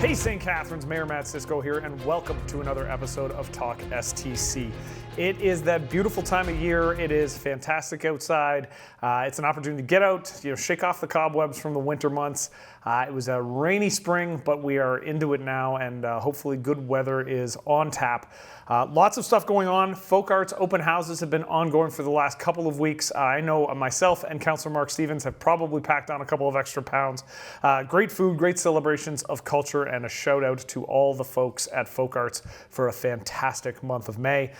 Hey St. Catharines, Mayor Matt Cisco here, and welcome to another episode of talkSTC. It is that beautiful time of year. It is fantastic outside. It's an opportunity to get out, shake off the cobwebs from the winter months. It was a rainy spring, but we are into it now, and hopefully good weather is on tap. Lots of stuff going on. Folk Arts open houses have been ongoing for the last couple of weeks. I know myself and Councillor Mark Stevens have probably packed on a couple of extra pounds. Great food, great celebrations of culture, and a shout out to all the folks at Folk Arts for a fantastic month of May.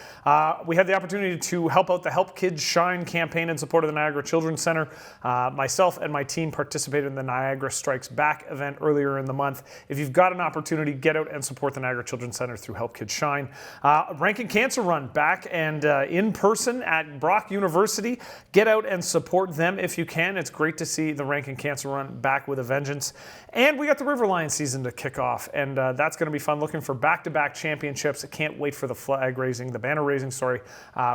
We had the opportunity to help out the Help Kids Shine campaign in support of the Niagara Children's Centre. Myself and my team participated in the Niagara Strikes Back event earlier in the month. If you've got an opportunity, get out and support the Niagara Children's Centre through Help Kids Shine. Rankin Cancer Run back and in person at Brock University. Get out and support them if you can. It's great to see the Rankin Cancer Run back with a vengeance. And we got the River Lion season to kick off, and that's going to be fun. Looking for back-to-back championships. I can't wait for the banner raising,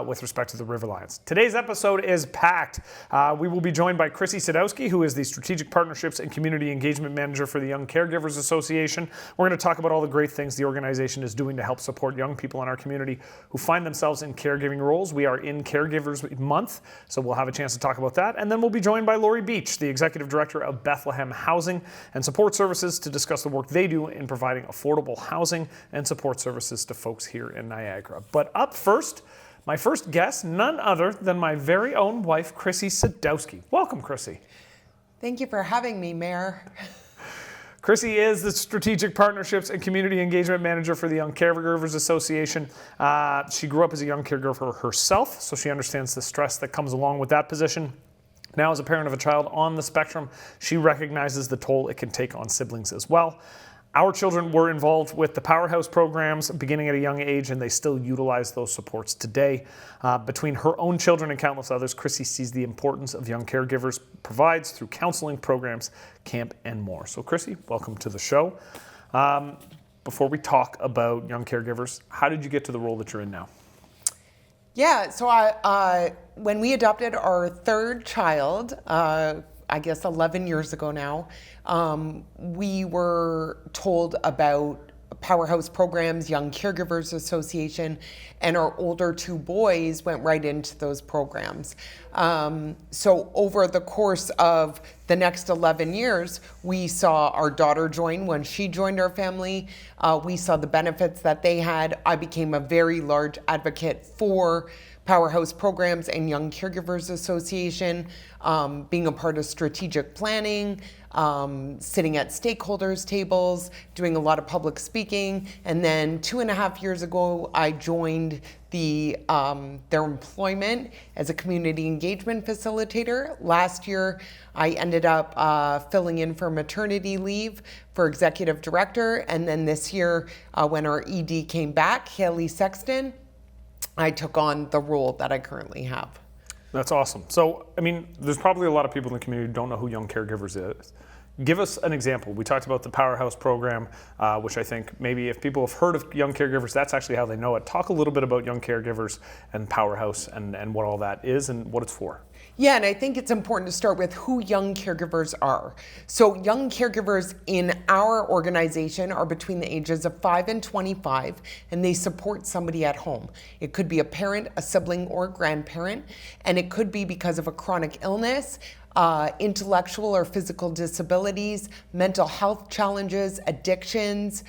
with respect to the River Lions. Today's episode is packed. We will be joined by Chrissy Sadowski, who is the Strategic Partnerships and Community Engagement Manager for the Young Caregivers Association. We're going to talk about all the great things the organization is doing to help support young people in our community who find themselves in caregiving roles. We are in Caregivers Month, so we'll have a chance to talk about that. And then we'll be joined by Lori Beach, the Executive Director of Bethlehem Housing and Support Services, to discuss the work they do in providing affordable housing and support services to folks here in Niagara. But up first, my first guest, none other than my very own wife, Chrissy Sadowski. Welcome, Chrissy. Thank you for having me, Mayor. Chrissy is the Strategic Partnerships and Community Engagement Manager for the Young Caregivers Association. She grew up as a young caregiver herself, so she understands the stress that comes along with that position. Now, as a parent of a child on the spectrum, she recognizes the toll it can take on siblings as well. Our children were involved with the Powerhouse programs beginning at a young age, and they still utilize those supports today. Between her own children and countless others, Chrissy sees the importance of young caregivers provides through counseling programs, camp, and more. So, Chrissy, welcome to the show. Before we talk about young caregivers, how did you get to the role that you're in now? Yeah, so when we adopted our third child, I guess 11 years ago now, we were told about Powerhouse programs, Young Caregivers Association, and our older two boys went right into those programs. So over the course of the next 11 years, we saw our daughter join. When she joined our family, we saw the benefits that they had. I became a very large advocate for Powerhouse programs and Young Caregivers Association, being a part of strategic planning, sitting at stakeholders tables, doing a lot of public speaking. And then 2.5 years ago, I joined their employment as a community engagement facilitator. Last year, I ended up filling in for maternity leave for executive director. And then this year, when our ED came back, Haley Sexton, I took on the role that I currently have. That's awesome. So, there's probably a lot of people in the community who don't know who Young Caregivers is. Give us an example. We talked about the Powerhouse program, which I think maybe if people have heard of Young Caregivers, that's actually how they know it. Talk a little bit about Young Caregivers and Powerhouse and what all that is and what it's for. Yeah, and I think it's important to start with who young caregivers are. So young caregivers in our organization are between the ages of 5 and 25, and they support somebody at home. It could be a parent, a sibling, or a grandparent, and it could be because of a chronic illness, intellectual or physical disabilities, mental health challenges, addictions,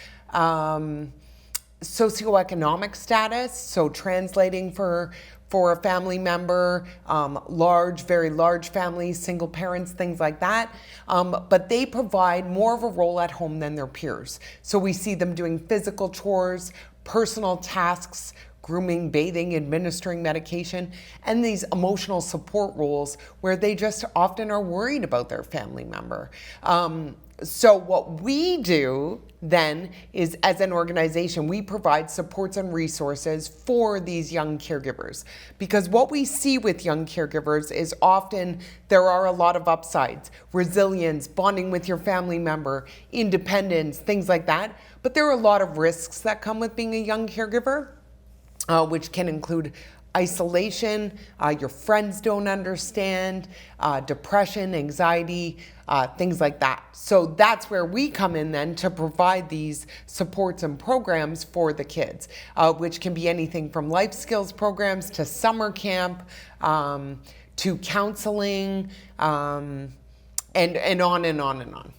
socioeconomic status, so translating for a family member, very large families, single parents, things like that. But they provide more of a role at home than their peers. So we see them doing physical chores, personal tasks, grooming, bathing, administering medication, and these emotional support roles where they just often are worried about their family member. So what we do then is, as an organization, we provide supports and resources for these young caregivers. Because what we see with young caregivers is often there are a lot of upsides: resilience, bonding with your family member, independence, things like that. But there are a lot of risks that come with being a young caregiver, which can include isolation, your friends don't understand, depression, anxiety, things like that. So that's where we come in then to provide these supports and programs for the kids, which can be anything from life skills programs to summer camp, to counseling, and on and on and on.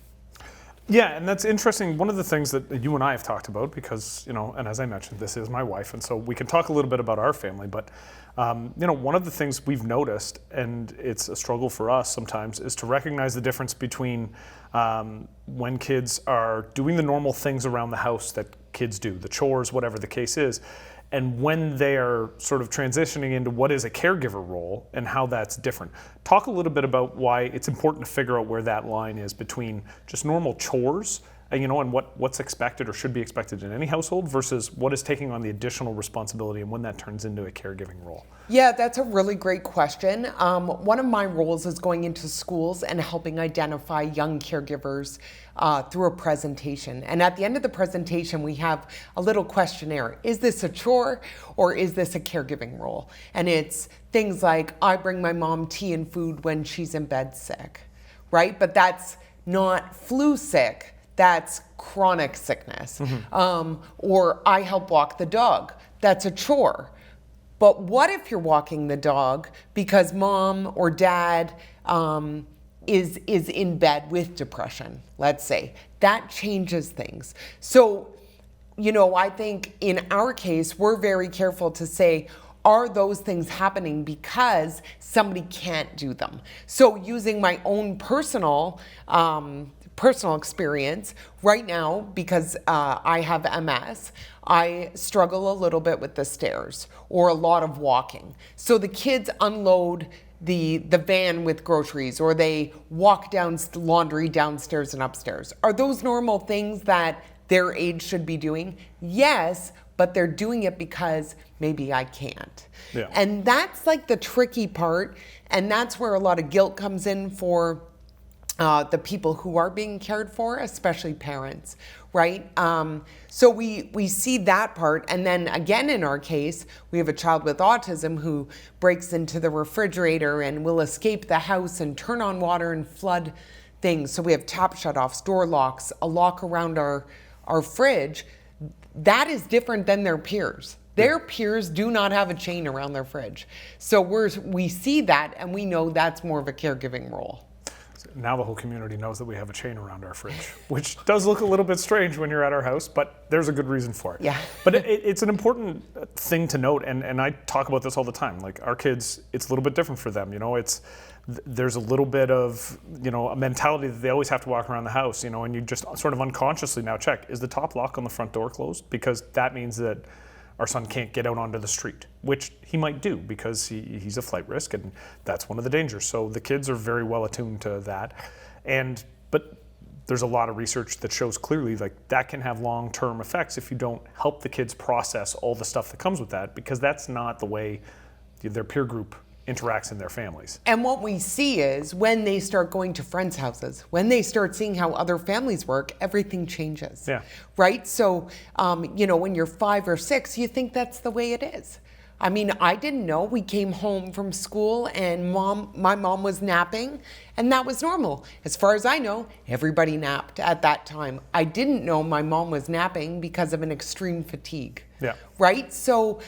Yeah, and that's interesting. One of the things that you and I have talked about, because, and as I mentioned, this is my wife, and so we can talk a little bit about our family, but, one of the things we've noticed, and it's a struggle for us sometimes, is to recognize the difference between when kids are doing the normal things around the house that kids do, the chores, whatever the case is, and when they are sort of transitioning into what is a caregiver role and how that's different. Talk a little bit about why it's important to figure out where that line is between just normal chores, and what's expected or should be expected in any household versus what is taking on the additional responsibility and when that turns into a caregiving role. Yeah, that's a really great question. One of my roles is going into schools and helping identify young caregivers through a presentation. And at the end of the presentation, we have a little questionnaire. Is this a chore or is this a caregiving role? And it's things like, I bring my mom tea and food when she's in bed sick, right? But that's not flu sick. That's chronic sickness. Or I help walk the dog. That's a chore. But what if you're walking the dog because mom or dad is in bed with depression, let's say? That changes things. So, I think in our case, we're very careful to say, are those things happening because somebody can't do them? So using my own personal experience right now, because I have MS, I struggle a little bit with the stairs or a lot of walking. So the kids unload the van with groceries, or they walk down laundry downstairs and upstairs. Are those normal things that their age should be doing? Yes, but they're doing it because maybe I can't. Yeah. And that's like the tricky part, and that's where a lot of guilt comes in for the people who are being cared for, especially parents, right? So we see that part. And then again, in our case, we have a child with autism who breaks into the refrigerator and will escape the house and turn on water and flood things. So we have tap shutoffs, door locks, a lock around our fridge. That is different than their peers. Their peers do not have a chain around their fridge. So we see that, and we know that's more of a caregiving role. Now the whole community knows that we have a chain around our fridge, which does look a little bit strange when you're at our house, but there's a good reason for it. Yeah. But it's an important thing to note, and I talk about this all the time. Like, our kids, it's a little bit different for them. There's a little bit of, a mentality that they always have to walk around the house, and you just sort of unconsciously now check, is the top lock on the front door closed? Because that means that our son can't get out onto the street, which he might do because he's a flight risk, and that's one of the dangers. So the kids are very well attuned to that. But there's a lot of research that shows clearly that can have long-term effects if you don't help the kids process all the stuff that comes with that, because that's not the way their peer group interacts in their families. And what we see is when they start going to friends' houses, when they start seeing how other families work, everything changes. Yeah. Right? So, when you're 5 or 6, you think that's the way it is. I mean, I didn't know. We came home from school and my mom was napping, and that was normal. As far as I know, everybody napped at that time. I didn't know my mom was napping because of an extreme fatigue. Yeah. Right? So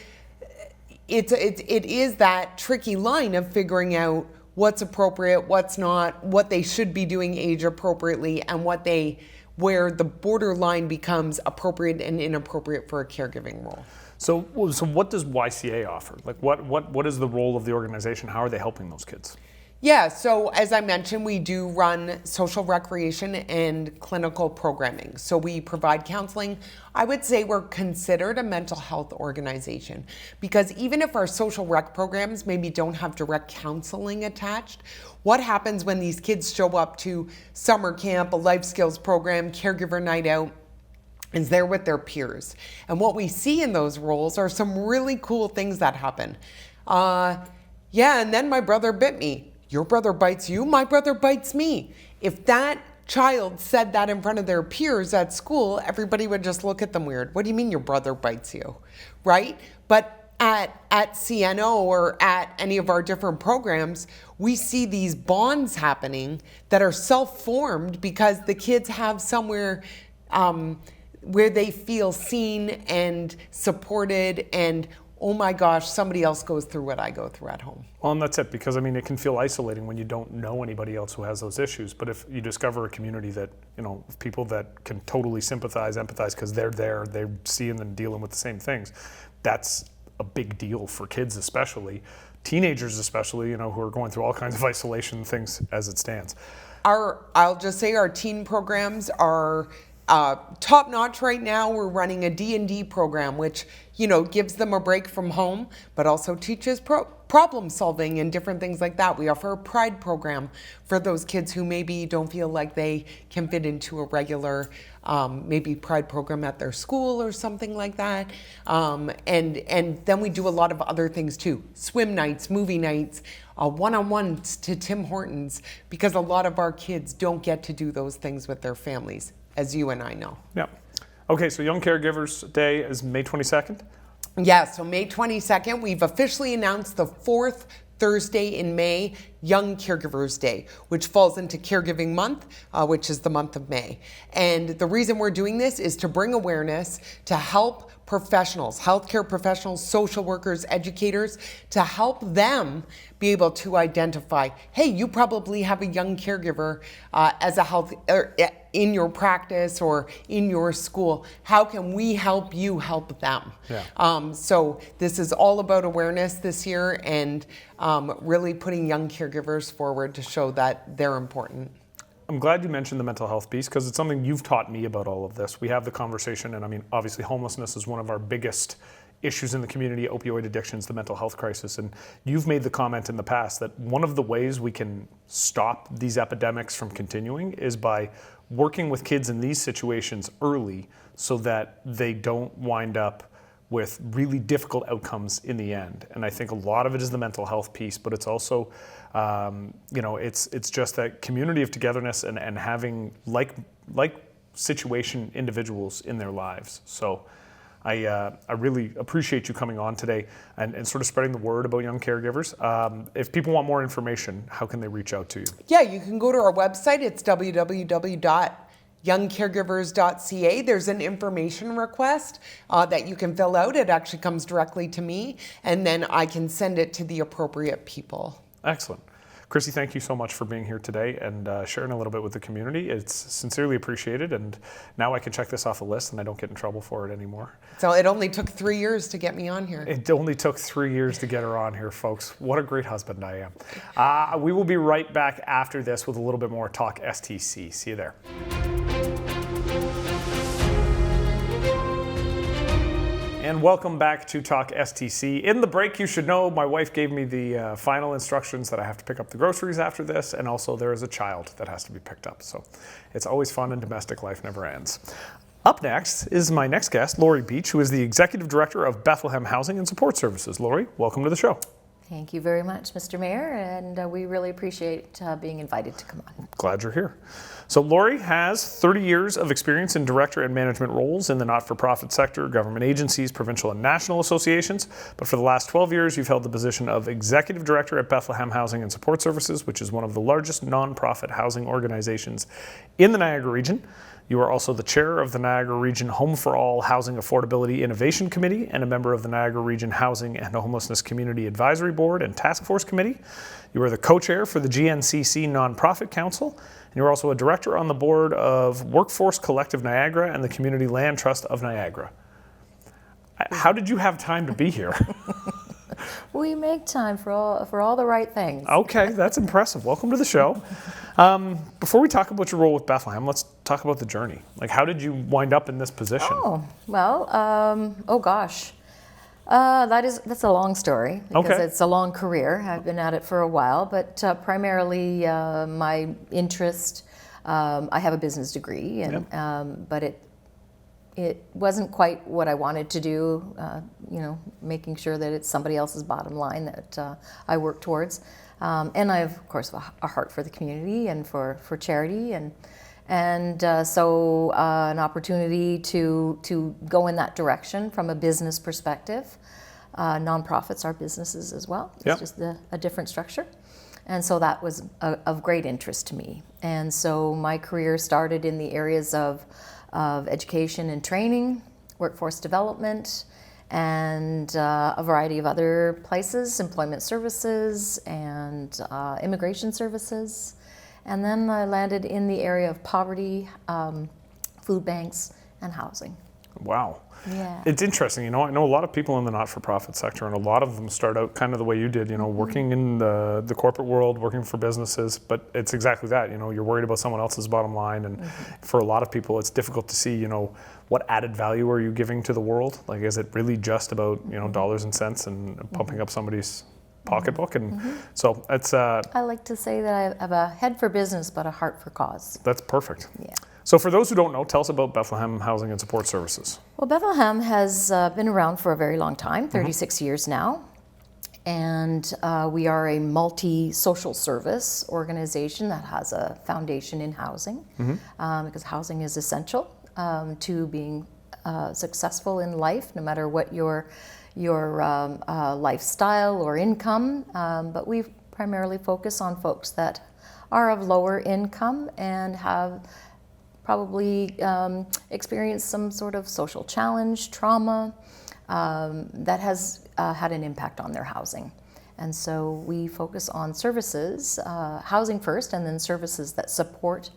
it is that tricky line of figuring out what's appropriate, what's not, what they should be doing age appropriately, and where the borderline becomes appropriate and inappropriate for a caregiving role. So what does YCA offer? What is the role of the organization? How are they helping those kids? Yeah, so as I mentioned, we do run social recreation and clinical programming. So we provide counseling. I would say we're considered a mental health organization, because even if our social rec programs maybe don't have direct counseling attached, what happens when these kids show up to summer camp, a life skills program, caregiver night out, is they're with their peers. And what we see in those roles are some really cool things that happen. And then my brother bit me. Your brother bites you, my brother bites me. If that child said that in front of their peers at school, everybody would just look at them weird. What do you mean your brother bites you, right? But at CNO or at any of our different programs, we see these bonds happening that are self-formed because the kids have somewhere where they feel seen and supported, and oh my gosh, somebody else goes through what I go through at home. Well, and that's it, because I mean, it can feel isolating when you don't know anybody else who has those issues. But if you discover a community that, people that can totally sympathize, empathize, because they're there, they're seeing and dealing with the same things, that's a big deal for kids, especially teenagers, especially, who are going through all kinds of isolation things as it stands. I'll just say our teen programs are top notch right now. We're running a D&D program, which, gives them a break from home, but also teaches problem solving and different things like that. We offer a pride program for those kids who maybe don't feel like they can fit into a regular maybe pride program at their school or something like that. And then we do a lot of other things too. Swim nights, movie nights, one-on-ones to Tim Hortons, because a lot of our kids don't get to do those things with their families, as you and I know. Yeah. Okay, so Young Caregivers Day is May 22nd? Yeah, so May 22nd, we've officially announced the fourth Thursday in May, Young Caregivers Day, which falls into Caregiving Month, which is the month of May. And the reason we're doing this is to bring awareness, to help professionals, healthcare professionals, social workers, educators, to help them be able to identify, hey, you probably have a young caregiver as a health in your practice or in your school. How can we help you help them? Yeah. So this is all about awareness this year, and really putting young caregivers forward to show that they're important. I'm glad you mentioned the mental health piece, because it's something you've taught me about all of this. We have the conversation, and I mean, obviously homelessness is one of our biggest issues in the community, opioid addictions, the mental health crisis. And you've made the comment in the past that one of the ways we can stop these epidemics from continuing is by working with kids in these situations early so that they don't wind up with really difficult outcomes in the end. And I think a lot of it is the mental health piece, but it's also, it's just that community of togetherness and having like situation individuals in their lives. So I really appreciate you coming on today and sort of spreading the word about young caregivers. If people want more information, how can they reach out to you? Yeah, you can go to our website. It's www.youngcaregivers.ca. There's an information request that you can fill out. It actually comes directly to me, and then I can send it to the appropriate people. Excellent. Chrissy, thank you so much for being here today and sharing a little bit with the community. It's sincerely appreciated, and now I can check this off the list and I don't get in trouble for it anymore. So it only took 3 years to get me on here. It only took 3 years to get her on here, folks. What a great husband I am. We will be right back after this with a little bit more Talk STC. See you there. And welcome back to Talk STC. In the break, you should know, my wife gave me the final instructions that I have to pick up the groceries after this, and also there is a child that has to be picked up. So it's always fun, and domestic life never ends. Up next is my next guest, Lori Beach, who is the Executive Director of Bethlehem Housing and Support Services. Lori, welcome to the show. Thank you very much, Mr. Mayor, and we really appreciate being invited to come on. Glad you're here. So Lori has 30 years of experience in director and management roles in the not-for-profit sector, government agencies, provincial and national associations. But for the last 12 years, you've held the position of Executive Director at Bethlehem Housing and Support Services, which is one of the largest non-profit housing organizations in the Niagara region. You are also the chair of the Niagara Region Home for All Housing Affordability Innovation Committee and a member of the Niagara Region Housing and Homelessness Community Advisory Board and Task Force Committee. You are the co-chair for the GNCC Nonprofit Council, and you're also a director on the board of Workforce Collective Niagara and the Community Land Trust of Niagara. How did you have time to be here? We make time for all the right things. Okay, that's impressive. Welcome to the show. Before we talk about your role with Bethlehem, let's talk about the journey. Like, how did you wind up in this position? Oh, well, oh gosh. That's a long story because it's a long career. I've been at it for a while, but primarily my interest, I have a business degree, and but it wasn't quite what I wanted to do, making sure that it's somebody else's bottom line that I work towards. And I have, of course, a heart for the community and for charity, and so an opportunity to go in that direction from a business perspective Nonprofits are businesses as well. It's Yep. just a different structure. And so that was of great interest to me. And so my career started in the areas of education and training, workforce development, and a variety of other places, employment services and immigration services. And then I landed in the area of poverty, food banks, and housing. Wow. Yeah. It's interesting, I know a lot of people in the not-for-profit sector, and a lot of them start out kind of the way you did, working in the corporate world, working for businesses, but it's exactly that, you're worried about someone else's bottom line, and for a lot of people, it's difficult to see, what added value are you giving to the world? Like, is it really just about, dollars and cents and pumping up somebody's pocketbook? And so it's... I like to say that I have a head for business, but a heart for cause. That's perfect. Yeah. So for those who don't know, tell us about Bethlehem Housing and Support Services. Well, Bethlehem has been around for a very long time, 36 years now. And we are a multi-social service organization that has a foundation in housing, because housing is essential to being successful in life, no matter what your lifestyle or income. But we primarily focus on folks that are of lower income and have probably experienced some sort of social challenge, trauma, that has had an impact on their housing. And so we focus on services, housing first, and then services that support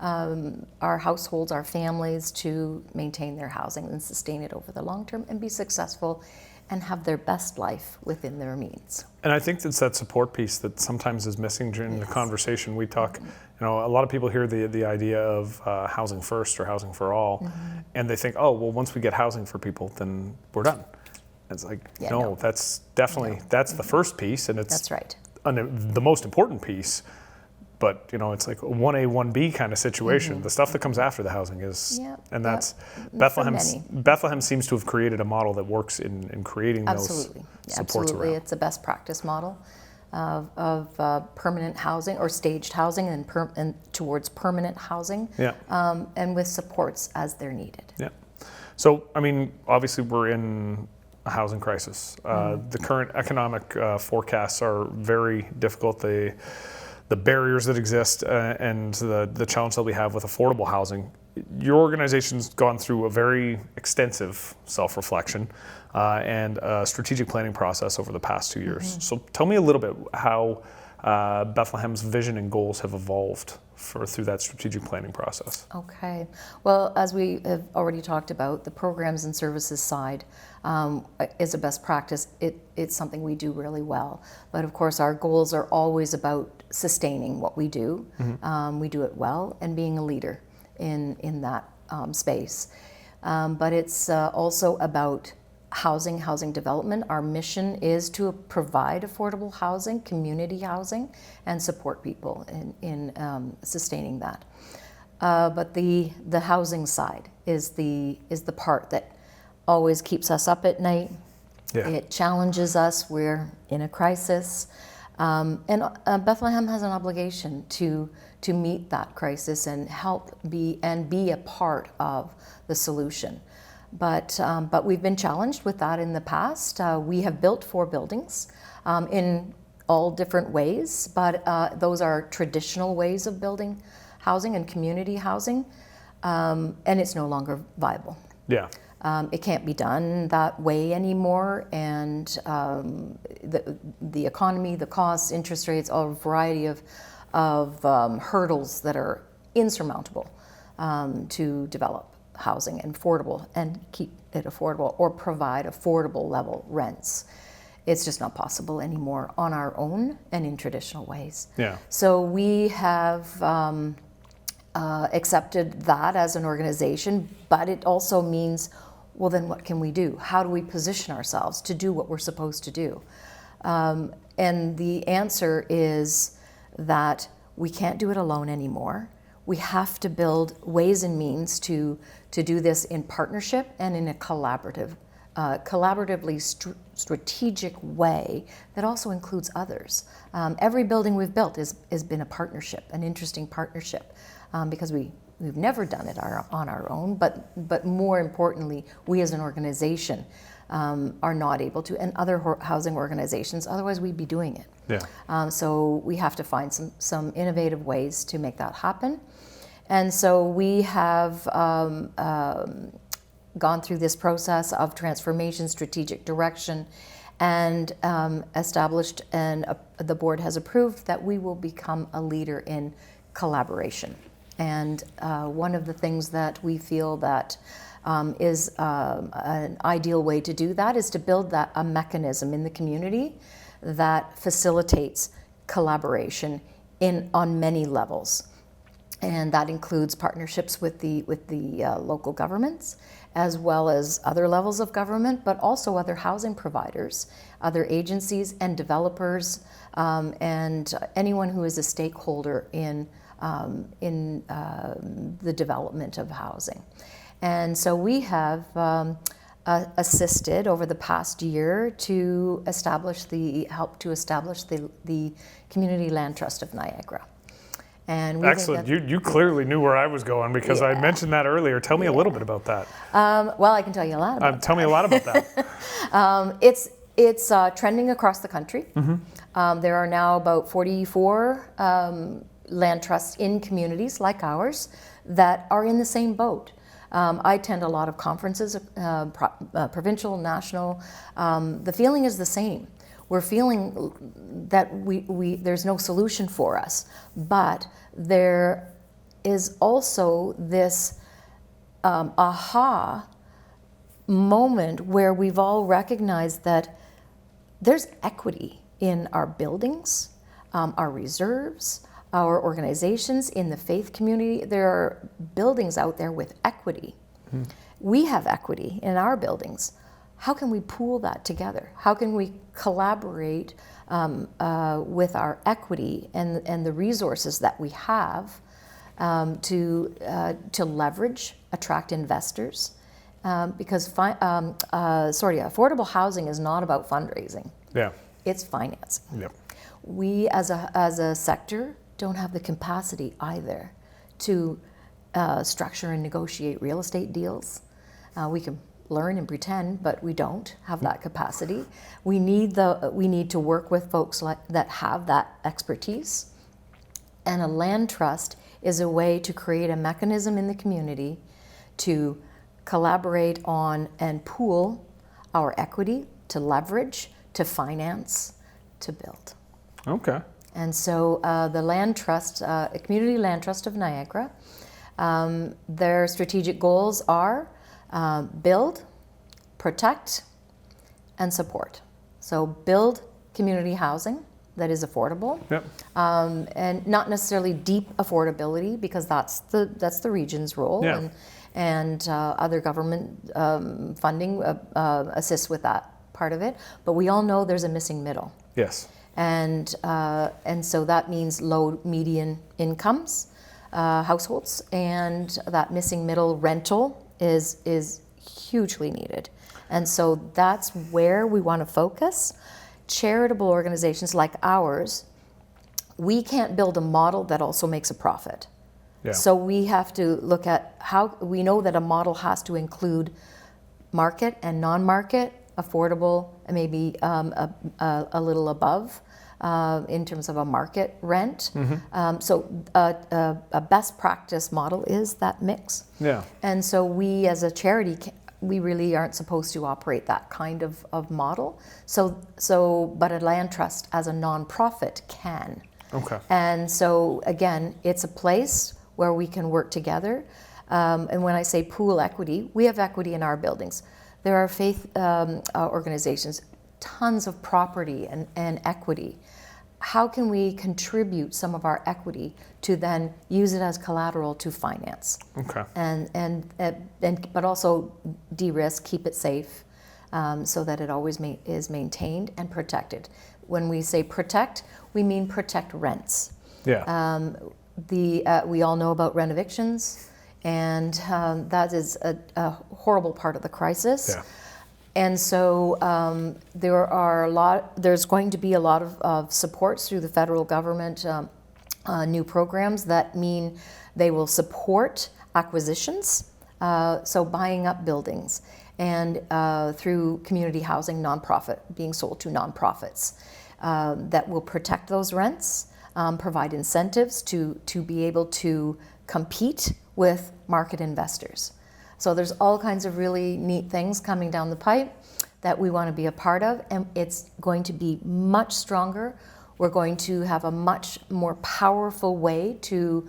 our households, our families, to maintain their housing and sustain it over the long term and be successful and have their best life within their means. And I think it's that support piece that sometimes is missing during the conversation. We talk, a lot of people hear the idea of housing first or housing for all, and they think, oh, well, once we get housing for people, then we're done. It's like, no, that's definitely, that's the first piece, and it's That's right. the most important piece. But it's like a 1A, 1B kind of situation. The stuff that comes after the housing is, and that's Bethlehem seems to have created a model that works in creating those supports around. It's a best practice model of permanent housing or staged housing and towards permanent housing, and with supports as they're needed. Yeah. So, obviously we're in a housing crisis. The current economic forecasts are very difficult. The barriers that exist and the challenge that we have with affordable housing. Your organization's gone through a very extensive self-reflection and a strategic planning process over the past 2 years. So tell me a little bit how Bethlehem's vision and goals have evolved through that strategic planning process. Okay. Well, as we have already talked about, the programs and services side is a best practice. It's something we do really well. But of course, our goals are always about sustaining what we do. We do it well and being a leader in that space. But it's also about housing development. Our mission is to provide affordable housing, community housing, and support people in sustaining that. But the housing side is the part that always keeps us up at night. Yeah. It challenges us. We're in a crisis. And Bethlehem has an obligation to meet that crisis and help be a part of the solution. But we've been challenged with that in the past. We have built 4 buildings in all different ways, but those are traditional ways of building housing and community housing, and it's no longer viable. Yeah. It can't be done that way anymore, and the economy, the costs, interest rates, a variety of hurdles that are insurmountable to develop housing and affordable and keep it affordable or provide affordable level rents. It's just not possible anymore on our own and in traditional ways. Yeah. So we have accepted that as an organization, but it also means, well, then what can we do? How do we position ourselves to do what we're supposed to do? And the answer is that we can't do it alone anymore. We have to build ways and means to do this in partnership and in a collaboratively strategic way that also includes others. Every building we've built has been a partnership, an interesting partnership, because we've never done it on our own, but more importantly, we as an organization are not able to, and other housing organizations, otherwise we'd be doing it. Yeah. So we have to find some innovative ways to make that happen. And so we have gone through this process of transformation, strategic direction, and established, and the board has approved that we will become a leader in collaboration. And one of the things that we feel that is an ideal way to do that is to build a mechanism in the community that facilitates collaboration on many levels. And that includes partnerships with the local governments, as well as other levels of government, but also other housing providers, other agencies and developers, and anyone who is a stakeholder in the development of housing. And so we have assisted over the past year to help to establish the Community Land Trust of Niagara. And excellent. You clearly knew where I was going, because I mentioned that earlier. Tell me a little bit about that. Well, I can tell you a lot about Tell me a lot about that. It's trending across the country. Mm-hmm. There are now about 44 land trusts in communities like ours that are in the same boat. I attend a lot of conferences, provincial, national. The feeling is the same. We're feeling that there's no solution for us, but there is also this aha moment where we've all recognized that there's equity in our buildings, our reserves, our organizations in the faith community. There are buildings out there with equity. Mm. We have equity in our buildings. How can we pool that together? How can we collaborate with our equity and the resources that we have to leverage, attract investors? Because affordable housing is not about fundraising. Yeah, it's financing. Yep. We as a sector don't have the capacity either to structure and negotiate real estate deals. We can learn and pretend, but we don't have that capacity. We need to work with folks that have that expertise. And a land trust is a way to create a mechanism in the community to collaborate on and pool our equity, to leverage, to finance, to build. Okay. And so the Land Trust, Community Land Trust of Niagara, their strategic goals are build, protect, and support. So build community housing that is affordable, yep. And not necessarily deep affordability, because that's the region's role, yeah. and other government funding assists with that part of it. But we all know there's a missing middle. Yes. And so that means low median incomes, households, and that missing middle rental is hugely needed. And so that's where we want to focus. Charitable organizations like ours, we can't build a model that also makes a profit. Yeah. So we have to look at how we know that a model has to include market and non-market, affordable, and maybe a little above in terms of a market rent. Mm-hmm. So a best practice model is that mix. Yeah. And so we as a charity, we really aren't supposed to operate that kind of model. But a land trust as a nonprofit can. Okay. And so again, it's a place where we can work together. And when I say pool equity, we have equity in our buildings. There are faith organizations, tons of property and equity. How can we contribute some of our equity to then use it as collateral to finance? Okay. But also de-risk, keep it safe, so that it always is maintained and protected. When we say protect, we mean protect rents. Yeah. We all know about rent evictions, and that is a horrible part of the crisis. Yeah. And so there's going to be a lot of supports through the federal government, new programs that mean they will support acquisitions, so buying up buildings. and through community housing nonprofit, being sold to nonprofits that will protect those rents, provide incentives to be able to compete with market investors. So there's all kinds of really neat things coming down the pipe that we want to be a part of, and it's going to be much stronger. We're going to have a much more powerful way to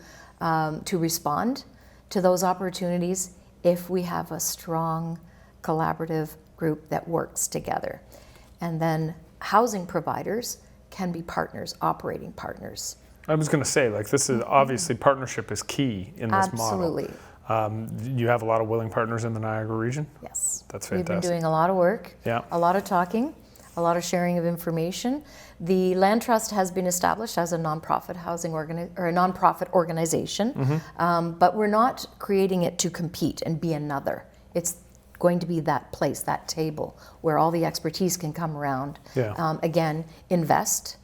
respond to those opportunities if we have a strong collaborative group that works together. And then housing providers can be partners, operating partners. I was going to say, like, this is obviously partnership is key in this model. Absolutely. You have a lot of willing partners in the Niagara region? Yes. That's We've fantastic. been doing a lot of work, a lot of talking, a lot of sharing of information. The Land Trust has been established as a nonprofit or a nonprofit organization, but we're not creating it to compete and be another. It's going to be that place, that table where all the expertise can come around. Again, invest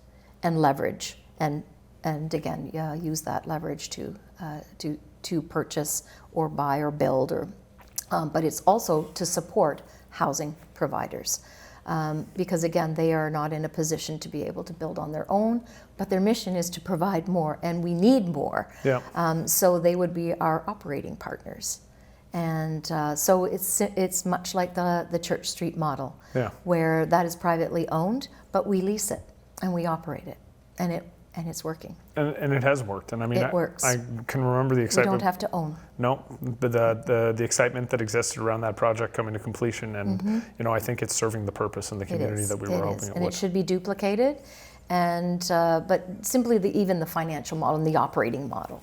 and leverage, and again, use that leverage to purchase or buy or build, but it's also to support housing providers. Because again, they are not in a position to be able to build on their own, but their mission is to provide more, and we need more. So they would be our operating partners. And so it's much like the Church Street model, where that is privately owned, but we lease it and we operate it, and it's working. And it has worked. And I mean, it works. I can remember the excitement. We don't have to own. No, but the excitement that existed around that project coming to completion, and I think it's serving the purpose in the community that we were hoping it would. And it should be duplicated, and but simply even the financial model and the operating model.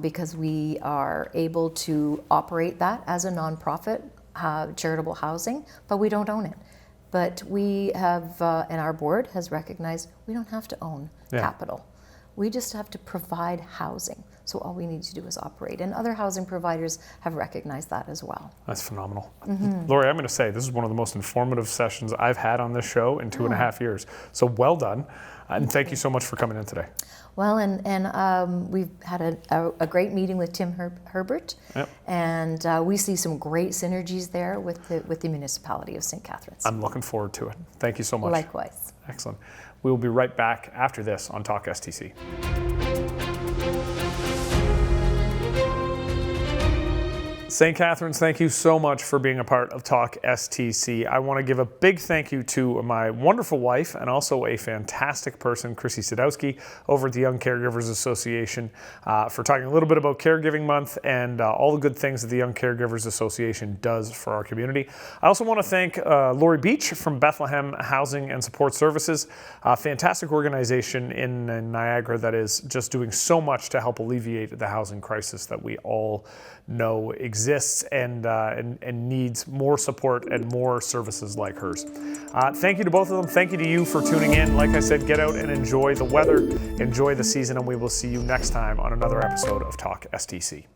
Because we are able to operate that as a nonprofit charitable housing, but we don't own it. But we have, and our board has recognized, we don't have to own capital. We just have to provide housing. So all we need to do is operate. And other housing providers have recognized that as well. That's phenomenal. Lori, I'm going to say this is one of the most informative sessions I've had on this show in 2.5 years. So well done. And thank you so much for coming in today. Well, and we've had a great meeting with Tim Herbert, and we see some great synergies there with the municipality of St. Catharines. I'm looking forward to it. Thank you so much. Likewise. Excellent. We will be right back after this on talkSTC. St. Catharines, thank you so much for being a part of talkSTC. I want to give a big thank you to my wonderful wife and also a fantastic person, Chrissy Sadowski, over at the Young Caregivers Association, for talking a little bit about Caregiving Month and all the good things that the Young Caregivers Association does for our community. I also want to thank Lori Beach from Bethlehem Housing and Support Services, a fantastic organization in Niagara that is just doing so much to help alleviate the housing crisis that we all know exists and needs more support and more services like hers. Thank you to both of them. Thank you to you for tuning in. Like I said, get out and enjoy the weather, enjoy the season, and we will see you next time on another episode of talkSTC.